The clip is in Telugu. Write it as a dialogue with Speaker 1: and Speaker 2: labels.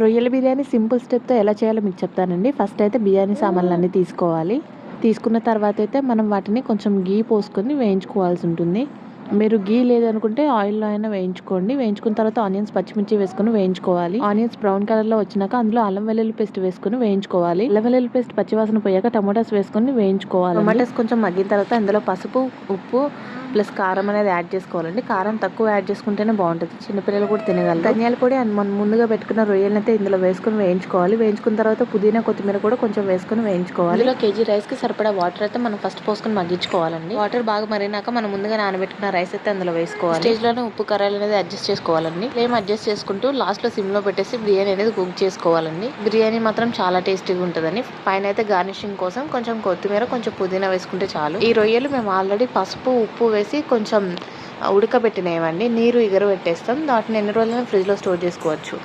Speaker 1: రొయ్యల బిర్యానీ సింపుల్ స్టెప్తో ఎలా చేయాలో మీకు చెప్తానండి. ఫస్ట్ అయితే బిర్యానీ సామాన్లన్నీ తీసుకోవాలి. తీసుకున్న తర్వాత అయితే మనం వాటిని కొంచెం గీ పోసుకొని వేయించుకోవాల్సి ఉంటుంది. మీరు గీ లేదనుకుంటే ఆయిల్లో అయినా వేయించుకోండి. వేయించుకున్న తర్వాత ఆనియన్స్, పచ్చిమిర్చి వేసుకొని వేయించుకోవాలి. ఆనియన్స్ బ్రౌన్ కలర్లో వచ్చినాక అందులో అల్లం వెల్లుల్లి పేస్ట్ వేసుకొని వేయించుకోవాలి. అల్లం వెల్లుల్లి పేస్ట్ పచ్చివాసన పోయాక టమాటాస్ వేసుకొని వేయించుకోవాలి. టమాటాస్ కొంచెం మగ్గిన తర్వాత అందులో పసుపు, ఉప్పు ప్లస్ కారం అనేది యాడ్ చేసుకోవాలండి. కారం తక్కువ యాడ్ చేసుకుంటేనే బాగుంటుంది, చిన్నపిల్లలు కూడా తినగలరు. ధనియాల పొడి అండ్ మనం ముందుగా పెట్టుకున్న రొయ్యలను అయితే ఇందులో వేసుకొని వేయించుకోవాలి. వేయించుకున్న తర్వాత పుదీనా, కొత్తిమీర కూడా కొంచెం వేసుకొని వేయించుకోవాలి. ఇందులో కేజీ రైస్కి సరిపడా వాటర్ అయితే మనం ఫస్ట్ పోసుకొని మగ్గించుకోవాలండి. వాటర్ బాగా మరినాక మనం ముందుగా నానబెట్టుకున్న రైస్ అయితే అందులో వేసుకోవాలి. స్టేజ్లోనే ఉప్పు కారాలు అనేది అడ్జస్ట్ చేసుకోవాలండి. ఫ్లేమ్ అడ్జస్ట్ చేసుకుంటూ లాస్ట్లో సిమ్లో పెట్టేసి బిర్యానీ అనేది కుక్ చేసుకోవాలండి. బిర్యానీ మాత్రం చాలా టేస్టీగా ఉంటుందని. పైన అయితే గార్నిషింగ్ కోసం కొంచెం కొత్తిమీర, కొంచెం పుదీనా వేసుకుంటే చాలు. ఈ రొయ్యలు మేము ఆల్రెడీ పసుపు, ఉప్పు వేసి కొంచెం ఉడకబెట్టినవండి. నీరు ఎగరబెట్టేస్తాం. వాటిని ఎన్ని రోజులైనా ఫ్రిడ్జ్లో స్టోర్ చేసుకోవచ్చు.